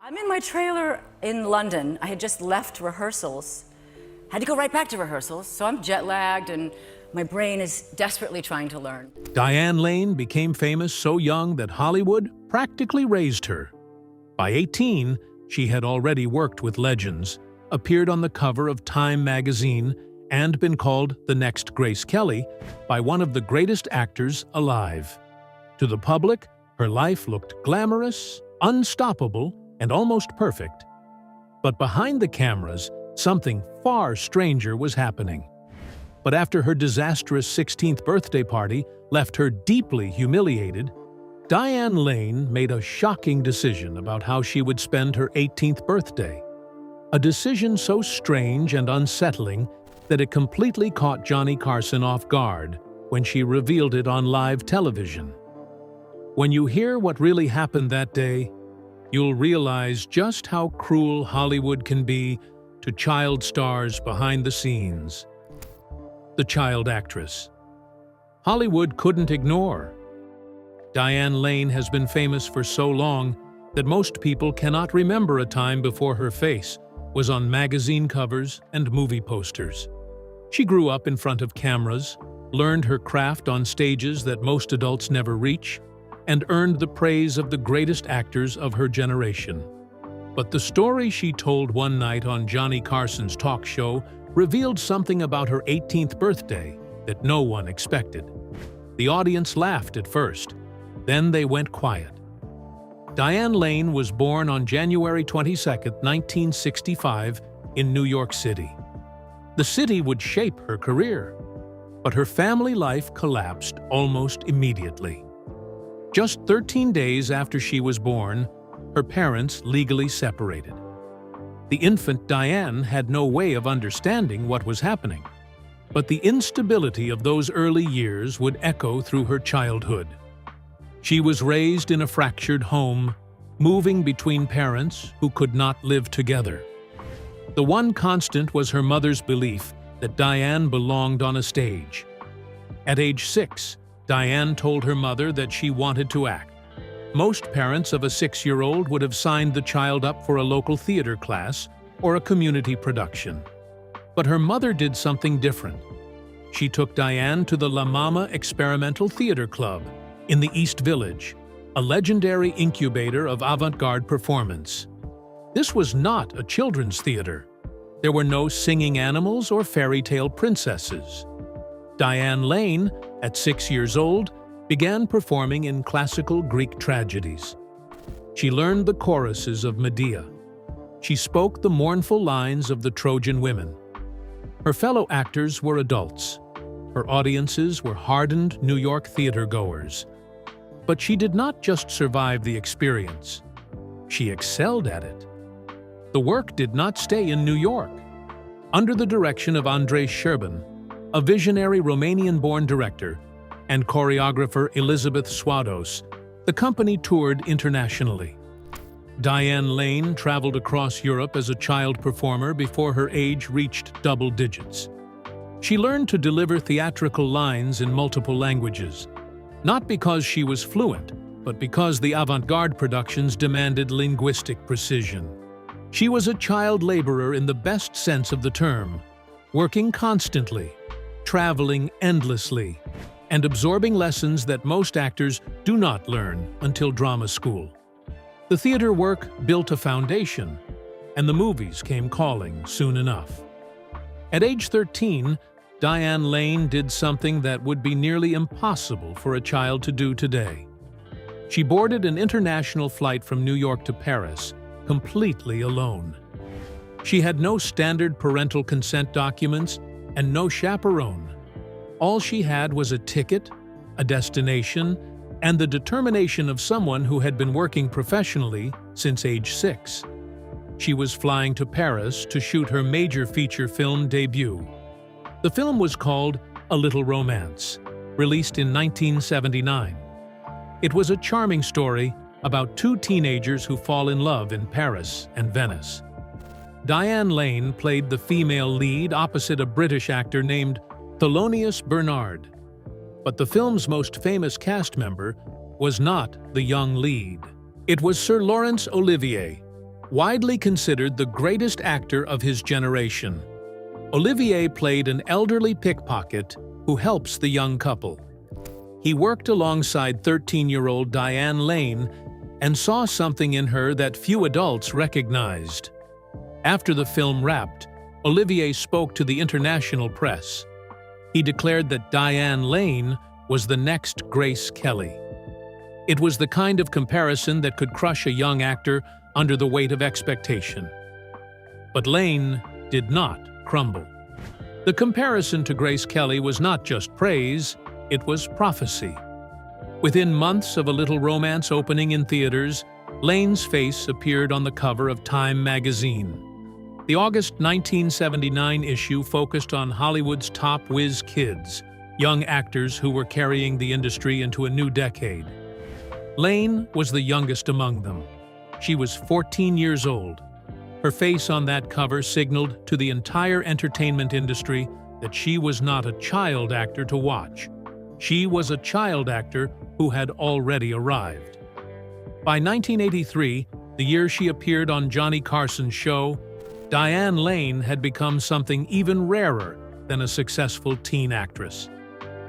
I'm in my trailer in London. I had just left rehearsals. Had to go right back to rehearsals, so I'm jet lagged and my brain is desperately trying to learn. Diane Lane became famous so young that Hollywood practically raised her. By 18, she had already worked with legends, appeared on the cover of Time magazine, and been called the next Grace Kelly by one of the greatest actors alive. To the public, her life looked glamorous, unstoppable, and almost perfect. But behind the cameras, something far stranger was happening. But after her disastrous 16th birthday party left her deeply humiliated, Diane Lane made a shocking decision about how she would spend her 18th birthday. A decision so strange and unsettling that it completely caught Johnny Carson off guard when she revealed it on live television. When you hear what really happened that day, you'll realize just how cruel Hollywood can be to child stars behind the scenes. The child actress. Hollywood couldn't ignore. Diane Lane has been famous for so long that most people cannot remember a time before her face was on magazine covers and movie posters. She grew up in front of cameras, learned her craft on stages that most adults never reach, and earned the praise of the greatest actors of her generation. But the story she told one night on Johnny Carson's talk show revealed something about her 18th birthday that no one expected. The audience laughed at first, then they went quiet. Diane Lane was born on January 22, 1965, in New York City. The city would shape her career, but her family life collapsed almost immediately. Just 13 days after she was born, her parents legally separated. The infant Diane had no way of understanding what was happening, but the instability of those early years would echo through her childhood. She was raised in a fractured home, moving between parents who could not live together. The one constant was her mother's belief that Diane belonged on a stage. At age 6, Diane told her mother that she wanted to act. Most parents of a 6-year-old would have signed the child up for a local theater class or a community production. But her mother did something different. She took Diane to the La Mama Experimental Theater Club in the East Village, a legendary incubator of avant-garde performance. This was not a children's theater. There were no singing animals or fairy tale princesses. Diane Lane, at 6 years old, began performing in classical Greek tragedies. She learned the choruses of Medea. She spoke the mournful lines of the Trojan women. Her fellow actors were adults. Her audiences were hardened New York theater-goers. But she did not just survive the experience. She excelled at it. The work did not stay in New York. Under the direction of Andrei Sherbin, a visionary Romanian-born director, and choreographer Elizabeth Swados, the company toured internationally. Diane Lane traveled across Europe as a child performer before her age reached double digits. She learned to deliver theatrical lines in multiple languages, not because she was fluent, but because the avant-garde productions demanded linguistic precision. She was a child laborer in the best sense of the term, working constantly, traveling endlessly, and absorbing lessons that most actors do not learn until drama school. The theater work built a foundation, and the movies came calling soon enough. At age 13, Diane Lane did something that would be nearly impossible for a child to do today. She boarded an international flight from New York to Paris, completely alone. She had no standard parental consent documents and no chaperone. All she had was a ticket, a destination, and the determination of someone who had been working professionally since age 6. She was flying to Paris to shoot her major feature film debut. The film was called A Little Romance, released in 1979. It was a charming story about two teenagers who fall in love in Paris and Venice. Diane Lane played the female lead opposite a British actor named Thelonious Bernard. But the film's most famous cast member was not the young lead. It was Sir Laurence Olivier, widely considered the greatest actor of his generation. Olivier played an elderly pickpocket who helps the young couple. He worked alongside 13-year-old Diane Lane and saw something in her that few adults recognized. After the film wrapped, Olivier spoke to the international press. He declared that Diane Lane was the next Grace Kelly. It was the kind of comparison that could crush a young actor under the weight of expectation. But Lane did not crumble. The comparison to Grace Kelly was not just praise, it was prophecy. Within months of A Little Romance opening in theaters, Lane's face appeared on the cover of Time magazine. The August 1979 issue focused on Hollywood's top whiz kids, young actors who were carrying the industry into a new decade. Lane was the youngest among them. She was 14 years old. Her face on that cover signaled to the entire entertainment industry that she was not a child actor to watch. She was a child actor who had already arrived. By 1983, the year she appeared on Johnny Carson's show, Diane Lane had become something even rarer than a successful teen actress.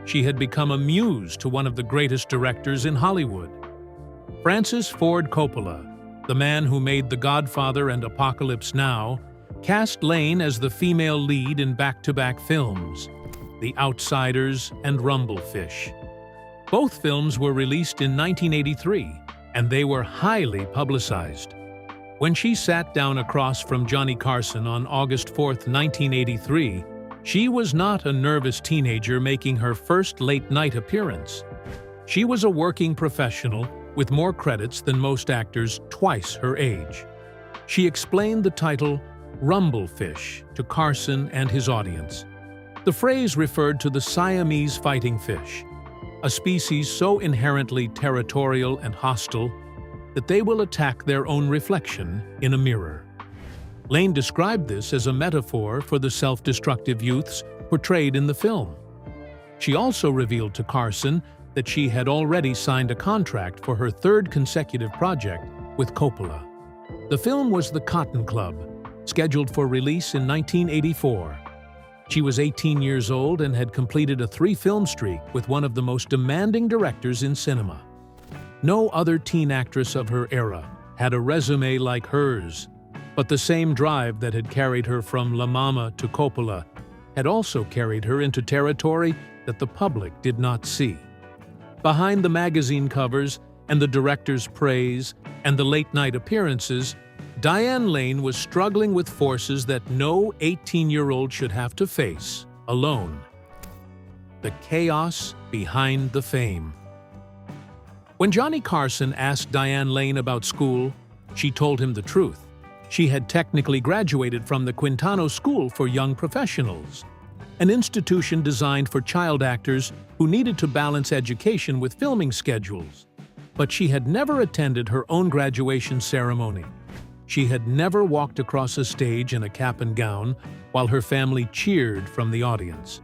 She had become a muse to one of the greatest directors in Hollywood. Francis Ford Coppola, the man who made The Godfather and Apocalypse Now, cast Lane as the female lead in back-to-back films, The Outsiders and Rumblefish. Both films were released in 1983, and they were highly publicized. When she sat down across from Johnny Carson on August 4, 1983, she was not a nervous teenager making her first late-night appearance. She was a working professional with more credits than most actors twice her age. She explained the title Rumblefish to Carson and his audience. The phrase referred to the Siamese fighting fish, a species so inherently territorial and hostile that they will attack their own reflection in a mirror. Lane described this as a metaphor for the self-destructive youths portrayed in the film. She also revealed to Carson that she had already signed a contract for her third consecutive project with Coppola. The film was The Cotton Club, scheduled for release in 1984. She was 18 years old and had completed a 3-film streak with one of the most demanding directors in cinema. No other teen actress of her era had a resume like hers, but the same drive that had carried her from La Mama to Coppola had also carried her into territory that the public did not see. Behind the magazine covers and the director's praise and the late-night appearances, Diane Lane was struggling with forces that no 18-year-old should have to face alone. The chaos behind the fame. When Johnny Carson asked Diane Lane about school, she told him the truth. She had technically graduated from the Quintano School for Young Professionals, an institution designed for child actors who needed to balance education with filming schedules. But she had never attended her own graduation ceremony. She had never walked across a stage in a cap and gown while her family cheered from the audience.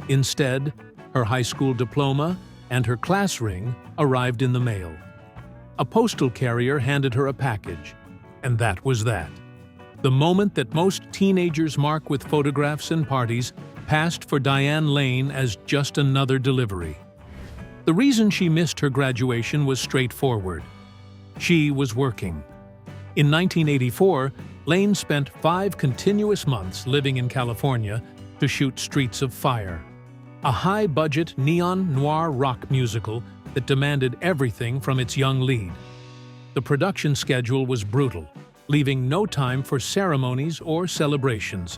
Instead, her high school diploma and her class ring arrived in the mail. A postal carrier handed her a package, and that was that. The moment that most teenagers mark with photographs and parties passed for Diane Lane as just another delivery. The reason she missed her graduation was straightforward. She was working. In 1984, Lane spent 5 continuous months living in California to shoot Streets of Fire, a high-budget neon noir rock musical that demanded everything from its young lead. The production schedule was brutal, leaving no time for ceremonies or celebrations.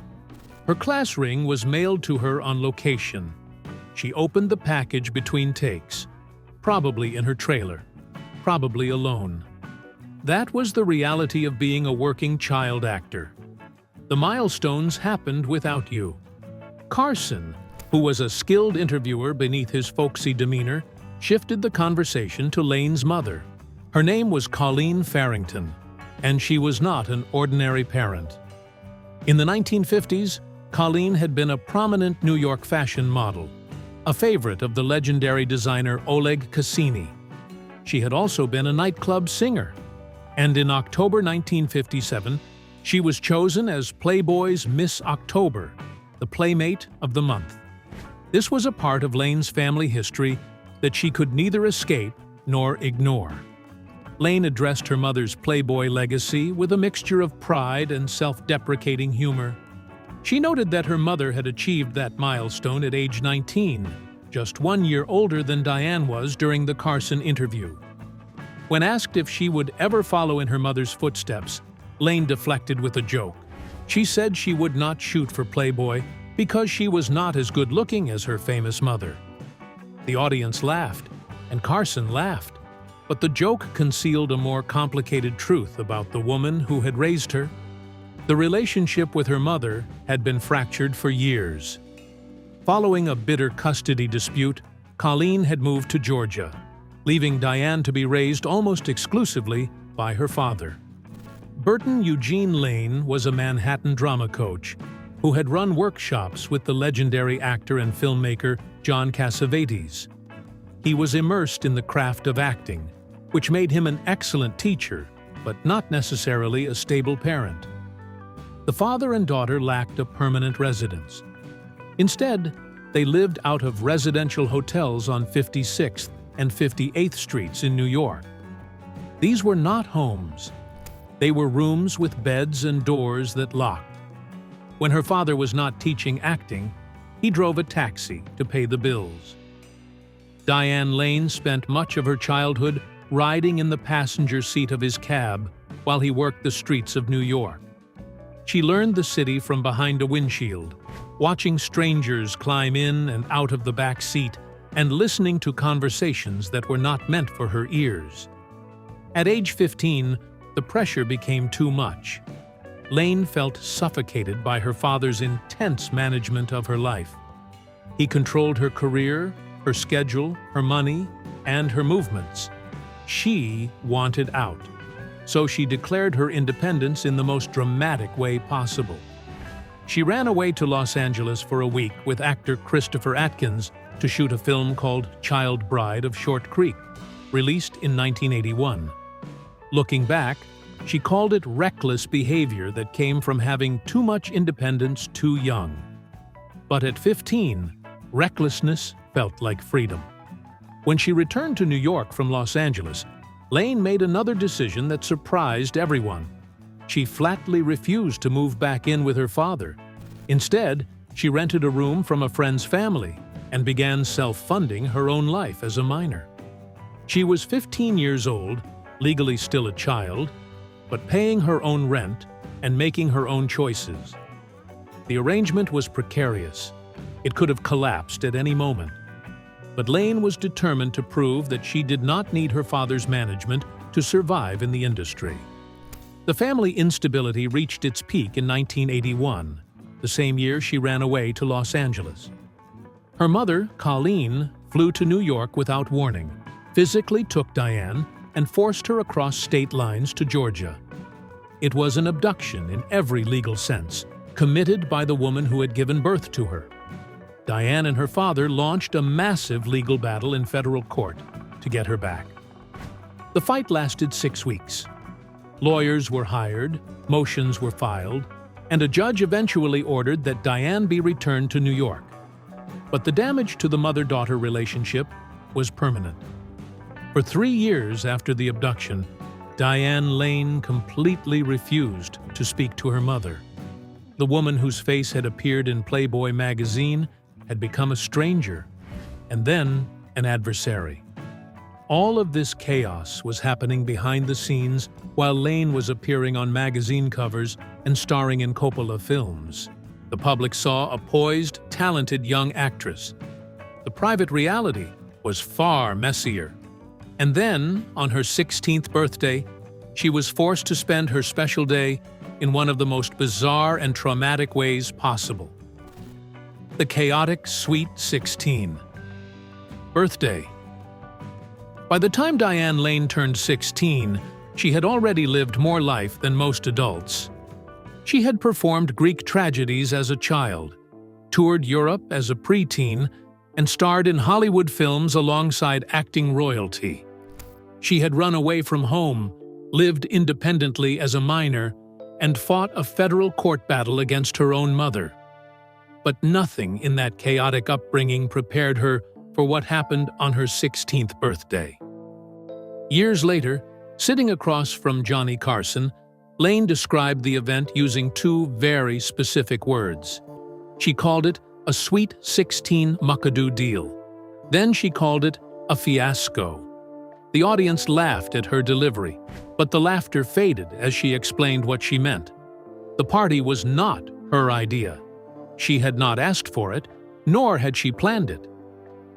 Her class ring was mailed to her on location. She opened the package between takes, probably in her trailer, probably alone. That was the reality of being a working child actor. The milestones happened without you. Carson, who was a skilled interviewer beneath his folksy demeanor, shifted the conversation to Lane's mother. Her name was Colleen Farrington, and she was not an ordinary parent. In the 1950s, Colleen had been a prominent New York fashion model, a favorite of the legendary designer Oleg Cassini. She had also been a nightclub singer. and in October 1957, she was chosen as Playboy's Miss October, the Playmate of the Month. This was a part of Lane's family history that she could neither escape nor ignore. Lane addressed her mother's Playboy legacy with a mixture of pride and self-deprecating humor. She noted that her mother had achieved that milestone at age 19, just 1 year older than Diane was during the Carson interview. When asked if she would ever follow in her mother's footsteps, Lane deflected with a joke. She said she would not shoot for Playboy because she was not as good-looking as her famous mother. The audience laughed, and Carson laughed, but the joke concealed a more complicated truth about the woman who had raised her. The relationship with her mother had been fractured for years. Following a bitter custody dispute, Colleen had moved to Georgia, leaving Diane to be raised almost exclusively by her father. Burton Eugene Lane was a Manhattan drama coach who had run workshops with the legendary actor and filmmaker John Cassavetes. He was immersed in the craft of acting, which made him an excellent teacher, but not necessarily a stable parent. The father and daughter lacked a permanent residence. Instead, they lived out of residential hotels on 56th and 58th Streets in New York. These were not homes. They were rooms with beds and doors that locked. When her father was not teaching acting, he drove a taxi to pay the bills. Diane Lane spent much of her childhood riding in the passenger seat of his cab while he worked the streets of New York. She learned the city from behind a windshield, watching strangers climb in and out of the back seat and listening to conversations that were not meant for her ears. At age 15, the pressure became too much. Lane felt suffocated by her father's intense management of her life. He controlled her career, her schedule, her money, and her movements. She wanted out, so she declared her independence in the most dramatic way possible. She ran away to Los Angeles for a week with actor Christopher Atkins to shoot a film called Child Bride of Short Creek, released in 1981. Looking back, she called it reckless behavior that came from having too much independence too young. But at 15, recklessness felt like freedom. When she returned to New York from Los Angeles, Lane made another decision that surprised everyone. She flatly refused to move back in with her father. Instead, she rented a room from a friend's family and began self-funding her own life as a minor. She was 15 years old, legally still a child, but paying her own rent and making her own choices. The arrangement was precarious. It could have collapsed at any moment. But Lane was determined to prove that she did not need her father's management to survive in the industry. The family instability reached its peak in 1981, the same year she ran away to Los Angeles. Her mother, Colleen, flew to New York without warning, physically took Diane, and forced her across state lines to Georgia. It was an abduction in every legal sense, committed by the woman who had given birth to her. Diane and her father launched a massive legal battle in federal court to get her back. The fight lasted 6 weeks. Lawyers were hired, motions were filed, and a judge eventually ordered that Diane be returned to New York. But the damage to the mother-daughter relationship was permanent. For 3 years after the abduction, Diane Lane completely refused to speak to her mother. The woman whose face had appeared in Playboy magazine had become a stranger, and then an adversary. All of this chaos was happening behind the scenes while Lane was appearing on magazine covers and starring in Coppola films. The public saw a poised, talented young actress. The private reality was far messier. And then, on her 16th birthday, she was forced to spend her special day in one of the most bizarre and traumatic ways possible. The chaotic Sweet 16. Birthday. By the time Diane Lane turned 16, she had already lived more life than most adults. She had performed Greek tragedies as a child, toured Europe as a preteen, and starred in Hollywood films alongside acting royalty. She had run away from home, lived independently as a minor, and fought a federal court battle against her own mother. But nothing in that chaotic upbringing prepared her for what happened on her 16th birthday. Years later, sitting across from Johnny Carson, Lane described the event using two very specific words. She called it a sweet 16 muckadoo deal. Then she called it a fiasco. The audience laughed at her delivery, but the laughter faded as she explained what she meant. The party was not her idea. She had not asked for it, nor had she planned it.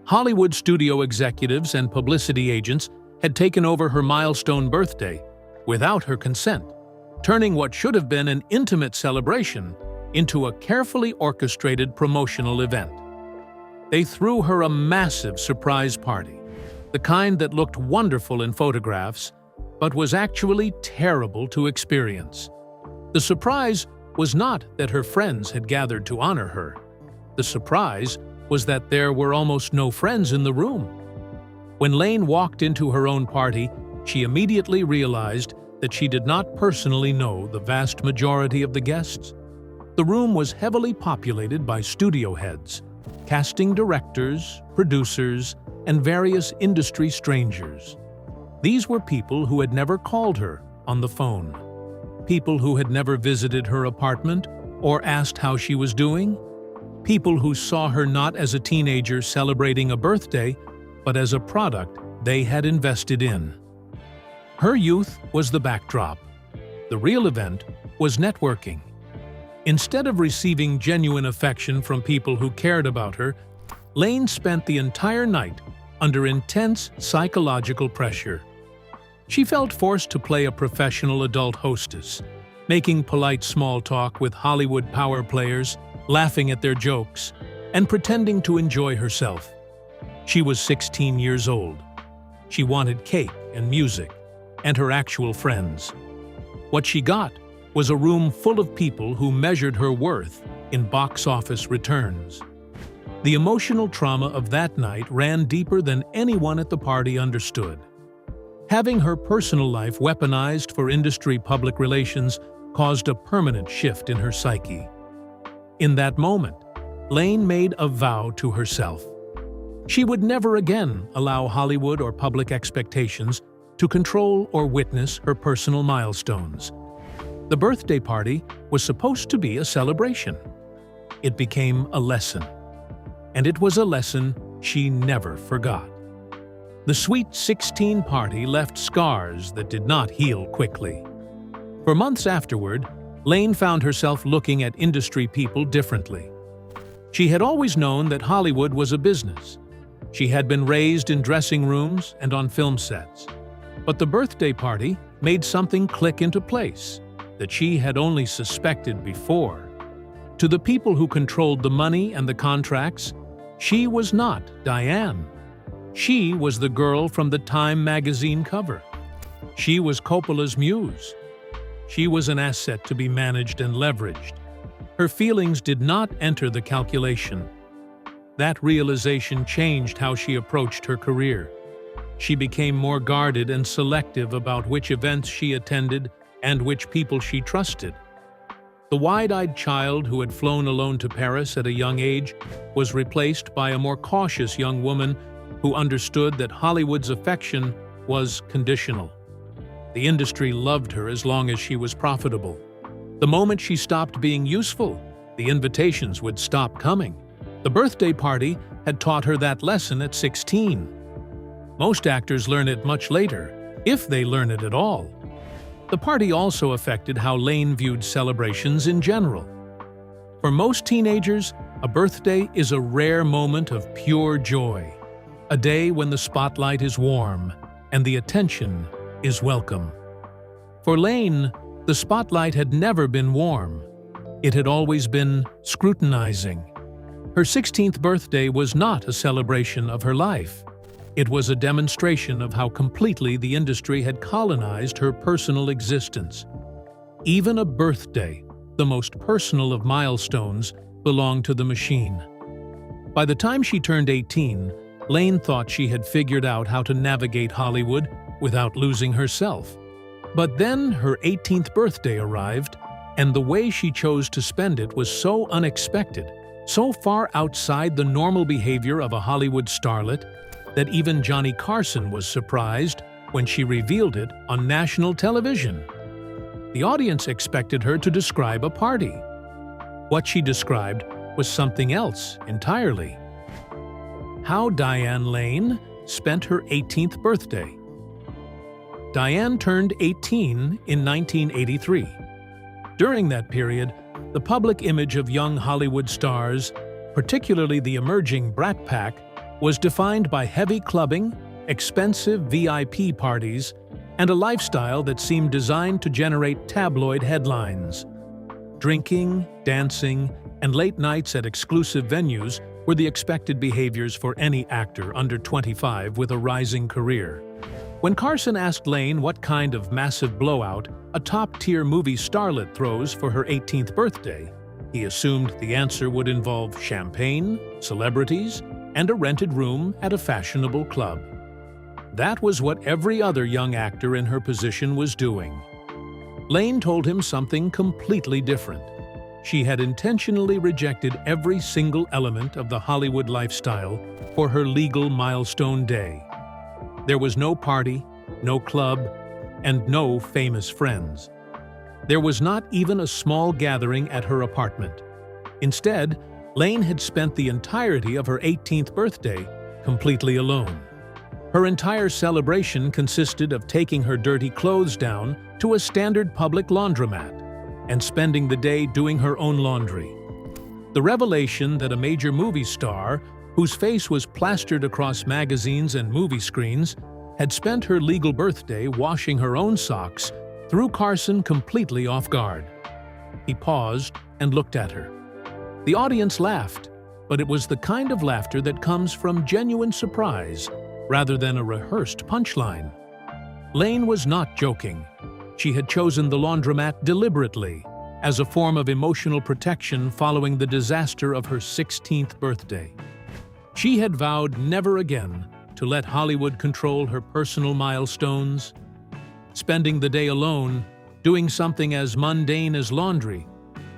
Hollywood studio executives and publicity agents had taken over her milestone birthday without her consent, turning what should have been an intimate celebration into a carefully orchestrated promotional event. They threw her a massive surprise party, the kind that looked wonderful in photographs, but was actually terrible to experience. The surprise was not that her friends had gathered to honor her. The surprise was that there were almost no friends in the room. When Lane walked into her own party, she immediately realized that she did not personally know the vast majority of the guests. The room was heavily populated by studio heads, casting directors, producers, and various industry strangers. These were people who had never called her on the phone, people who had never visited her apartment or asked how she was doing, people who saw her not as a teenager celebrating a birthday, but as a product they had invested in. Her youth was the backdrop. The real event was networking. Instead of receiving genuine affection from people who cared about her, Lane spent the entire night under intense psychological pressure. She felt forced to play a professional adult hostess, making polite small talk with Hollywood power players, laughing at their jokes, and pretending to enjoy herself. She was 16 years old. She wanted cake and music, and her actual friends. What she got was a room full of people who measured her worth in box office returns. The emotional trauma of that night ran deeper than anyone at the party understood. Having her personal life weaponized for industry public relations caused a permanent shift in her psyche. In that moment, Lane made a vow to herself. She would never again allow Hollywood or public expectations to control or witness her personal milestones. The birthday party was supposed to be a celebration. It became a lesson. And it was a lesson she never forgot. The Sweet 16 party left scars that did not heal quickly. For months afterward, Lane found herself looking at industry people differently. She had always known that Hollywood was a business. She had been raised in dressing rooms and on film sets. But the birthday party made something click into place that she had only suspected before. To the people who controlled the money and the contracts, she was not Diane. She was the girl from the Time magazine cover. She was Coppola's muse. She was an asset to be managed and leveraged. Her feelings did not enter the calculation. That realization changed how she approached her career. She became more guarded and selective about which events she attended and which people she trusted. The wide-eyed child who had flown alone to Paris at a young age was replaced by a more cautious young woman who understood that Hollywood's affection was conditional. The industry loved her as long as she was profitable. The moment she stopped being useful, the invitations would stop coming. The birthday party had taught her that lesson at 16. Most actors learn it much later, if they learn it at all. The party also affected how Lane viewed celebrations in general. For most teenagers, a birthday is a rare moment of pure joy, a day when the spotlight is warm and the attention is welcome. For Lane, the spotlight had never been warm. It had always been scrutinizing. Her 16th birthday was not a celebration of her life. It was a demonstration of how completely the industry had colonized her personal existence. Even a birthday, the most personal of milestones, belonged to the machine. By the time she turned 18, Lane thought she had figured out how to navigate Hollywood without losing herself. But then her 18th birthday arrived, and the way she chose to spend it was so unexpected, so far outside the normal behavior of a Hollywood starlet, that even Johnny Carson was surprised when she revealed it on national television. The audience expected her to describe a party. What she described was something else entirely. How Diane Lane spent her 18th birthday. Diane turned 18 in 1983. During that period, the public image of young Hollywood stars, particularly the emerging Brat Pack, was defined by heavy clubbing, expensive VIP parties, and a lifestyle that seemed designed to generate tabloid headlines. Drinking, dancing, and late nights at exclusive venues were the expected behaviors for any actor under 25 with a rising career. When Carson asked Lane what kind of massive blowout a top-tier movie starlet throws for her 18th birthday, he assumed the answer would involve champagne, celebrities, and a rented room at a fashionable club. That was what every other young actor in her position was doing. Lane told him something completely different. She had intentionally rejected every single element of the Hollywood lifestyle for her legal milestone day. There was no party, no club, and no famous friends. There was not even a small gathering at her apartment. Instead, Lane had spent the entirety of her 18th birthday completely alone. Her entire celebration consisted of taking her dirty clothes down to a standard public laundromat and spending the day doing her own laundry. The revelation that a major movie star, whose face was plastered across magazines and movie screens, had spent her legal birthday washing her own socks threw Carson completely off guard. He paused and looked at her. The audience laughed, but it was the kind of laughter that comes from genuine surprise rather than a rehearsed punchline. Lane was not joking. She had chosen the laundromat deliberately as a form of emotional protection following the disaster of her 16th birthday. She had vowed never again to let Hollywood control her personal milestones. Spending the day alone, doing something as mundane as laundry,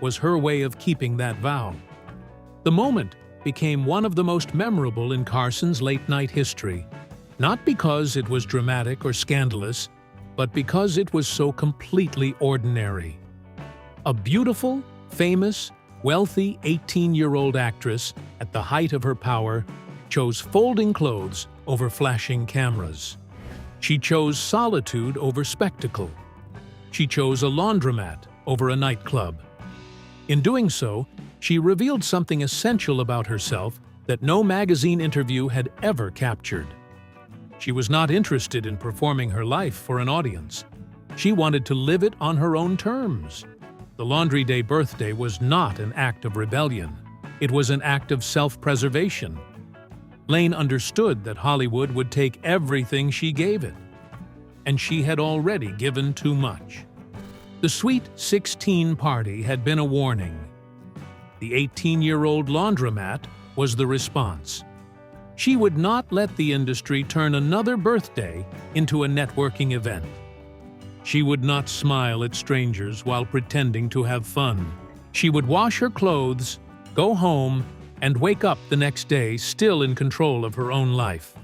was her way of keeping that vow. The moment became one of the most memorable in Carson's late-night history, not because it was dramatic or scandalous, but because it was so completely ordinary. A beautiful, famous, wealthy 18-year-old actress at the height of her power chose folding clothes over flashing cameras. She chose solitude over spectacle. She chose a laundromat over a nightclub. In doing so, she revealed something essential about herself that no magazine interview had ever captured. She was not interested in performing her life for an audience. She wanted to live it on her own terms. The Laundry Day birthday was not an act of rebellion. It was an act of self-preservation. Lane understood that Hollywood would take everything she gave it, and she had already given too much. The Sweet 16 party had been a warning. The 18-year-old laundromat was the response. She would not let the industry turn another birthday into a networking event. She would not smile at strangers while pretending to have fun. She would wash her clothes, go home, and wake up the next day still in control of her own life.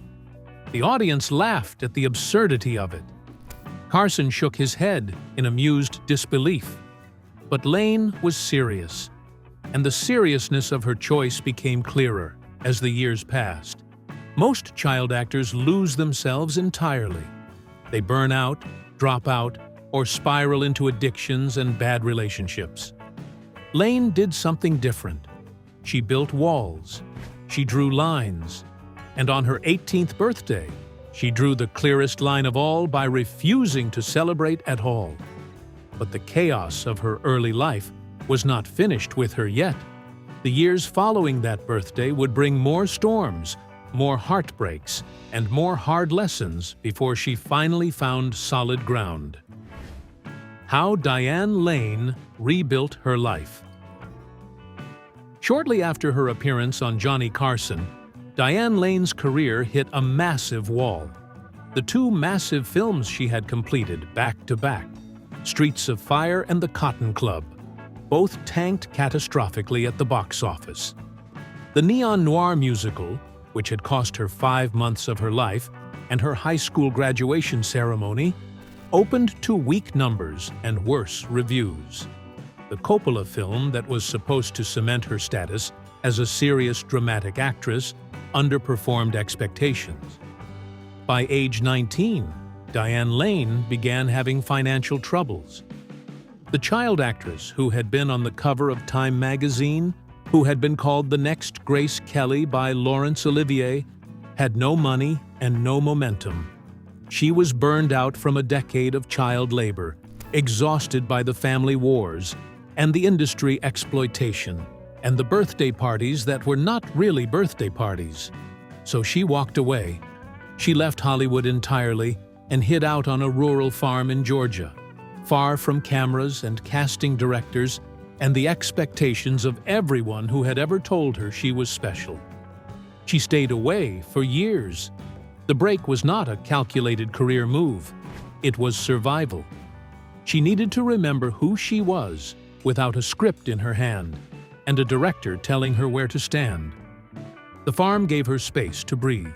The audience laughed at the absurdity of it. Carson shook his head in amused disbelief. But Lane was serious, and the seriousness of her choice became clearer as the years passed. Most child actors lose themselves entirely. They burn out, drop out, or spiral into addictions and bad relationships. Lane did something different. She built walls. She drew lines. And on her 18th birthday, she drew the clearest line of all by refusing to celebrate at all. But the chaos of her early life was not finished with her yet. The years following that birthday would bring more storms, more heartbreaks, and more hard lessons before she finally found solid ground. How Diane Lane rebuilt her life. Shortly after her appearance on Johnny Carson, Diane Lane's career hit a massive wall. the two massive films she had completed back to back, Streets of Fire and The Cotton Club, both tanked catastrophically at the box office. The neon noir musical, which had cost her 5 months of her life and her high school graduation ceremony, opened to weak numbers and worse reviews. The Coppola film that was supposed to cement her status as a serious dramatic actress underperformed expectations. By age 19, Diane Lane began having financial troubles. The child actress who had been on the cover of Time magazine, who had been called the next Grace Kelly by Laurence Olivier, had no money and no momentum. She was burned out from a decade of child labor, exhausted by the family wars and the industry exploitation, and the birthday parties that were not really birthday parties. So she walked away. She left Hollywood entirely and hid out on a rural farm in Georgia, far from cameras and casting directors and the expectations of everyone who had ever told her she was special. She stayed away for years. The break was not a calculated career move. It was survival. She needed to remember who she was without a script in her hand and a director telling her where to stand. The farm gave her space to breathe.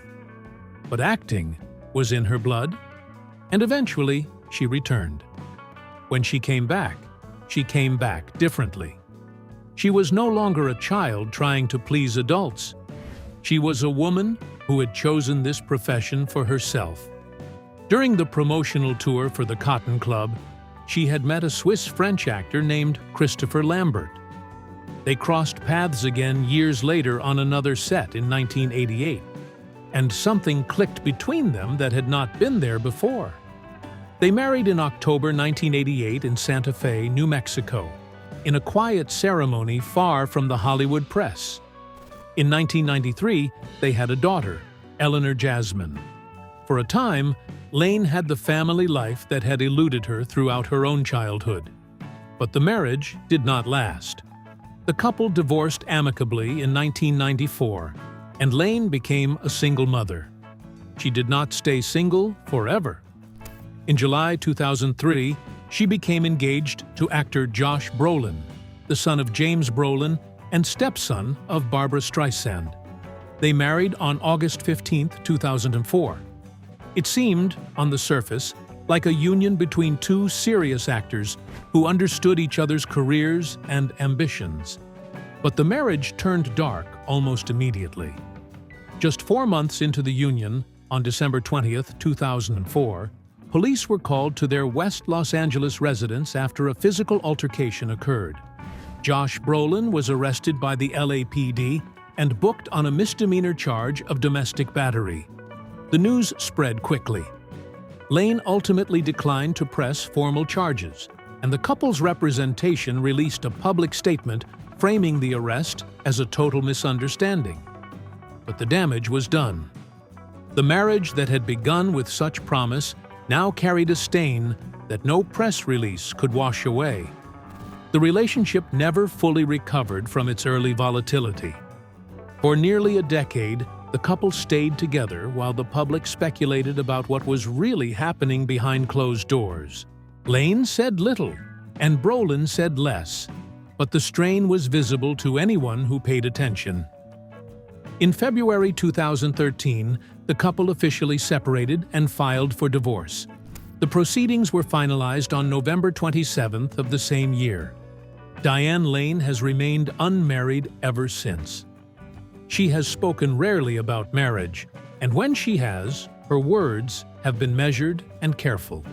But acting was in her blood, and eventually she returned. When she came back differently. She was no longer a child trying to please adults. She was a woman who had chosen this profession for herself. During the promotional tour for the Cotton Club, she had met a Swiss-French actor named Christopher Lambert. They crossed paths again years later on another set in 1988, and something clicked between them that had not been there before. They married in October 1988 in Santa Fe, New Mexico, in a quiet ceremony far from the Hollywood press. In 1993, they had a daughter, Eleanor Jasmine. For a time, Lane had the family life that had eluded her throughout her own childhood. But the marriage did not last. The couple divorced amicably in 1994, and Lane became a single mother. She did not stay single forever. In July 2003, she became engaged to actor Josh Brolin, the son of James Brolin and stepson of Barbra Streisand. They married on August 15, 2004. It seemed, on the surface, like a union between two serious actors who understood each other's careers and ambitions. But the marriage turned dark almost immediately. Just 4 months into the union, on December 20, 2004, police were called to their West Los Angeles residence after a physical altercation occurred. Josh Brolin was arrested by the LAPD and booked on a misdemeanor charge of domestic battery. The news spread quickly. Lane ultimately declined to press formal charges, and the couple's representation released a public statement framing the arrest as a total misunderstanding. But the damage was done. The marriage that had begun with such promise now carried a stain that no press release could wash away. The relationship never fully recovered from its early volatility. For nearly a decade, the couple stayed together while the public speculated about what was really happening behind closed doors. Lane said little, and Brolin said less, but the strain was visible to anyone who paid attention. In February 2013, the couple officially separated and filed for divorce. The proceedings were finalized on November 27th of the same year. Diane Lane has remained unmarried ever since. She has spoken rarely about marriage, and when she has, her words have been measured and careful.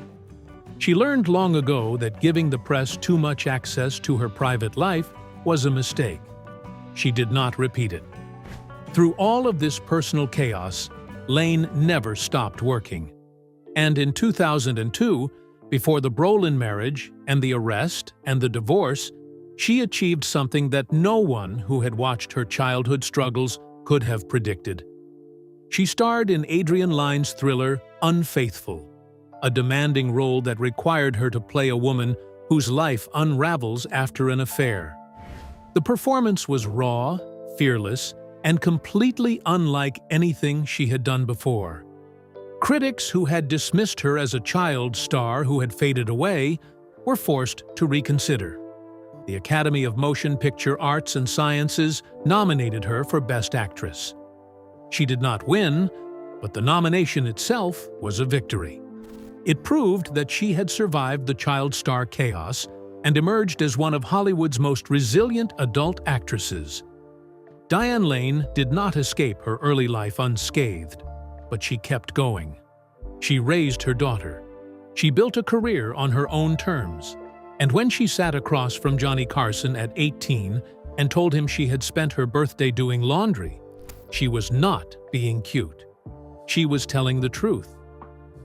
She learned long ago that giving the press too much access to her private life was a mistake. She did not repeat it. Through all of this personal chaos, Lane never stopped working. And in 2002, before the Brolin marriage and the arrest and the divorce, she achieved something that no one who had watched her childhood struggles could have predicted. She starred in Adrian Lyne's thriller Unfaithful, a demanding role that required her to play a woman whose life unravels after an affair. The performance was raw, fearless, and completely unlike anything she had done before. Critics who had dismissed her as a child star who had faded away were forced to reconsider. The Academy of Motion Picture Arts and Sciences nominated her for Best Actress. She did not win, but the nomination itself was a victory. It proved that she had survived the child star chaos and emerged as one of Hollywood's most resilient adult actresses. Diane Lane did not escape her early life unscathed, but she kept going. She raised her daughter. She built a career on her own terms. And when she sat across from Johnny Carson at 18 and told him she had spent her birthday doing laundry, she was not being cute. She was telling the truth.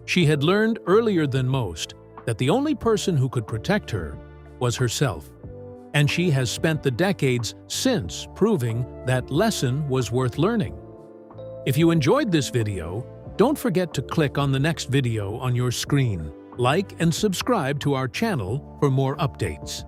She had learned earlier than most that the only person who could protect her was herself. And she has spent the decades since proving that lesson was worth learning. If you enjoyed this video, don't forget to click on the next video on your screen. Like and subscribe to our channel for more updates.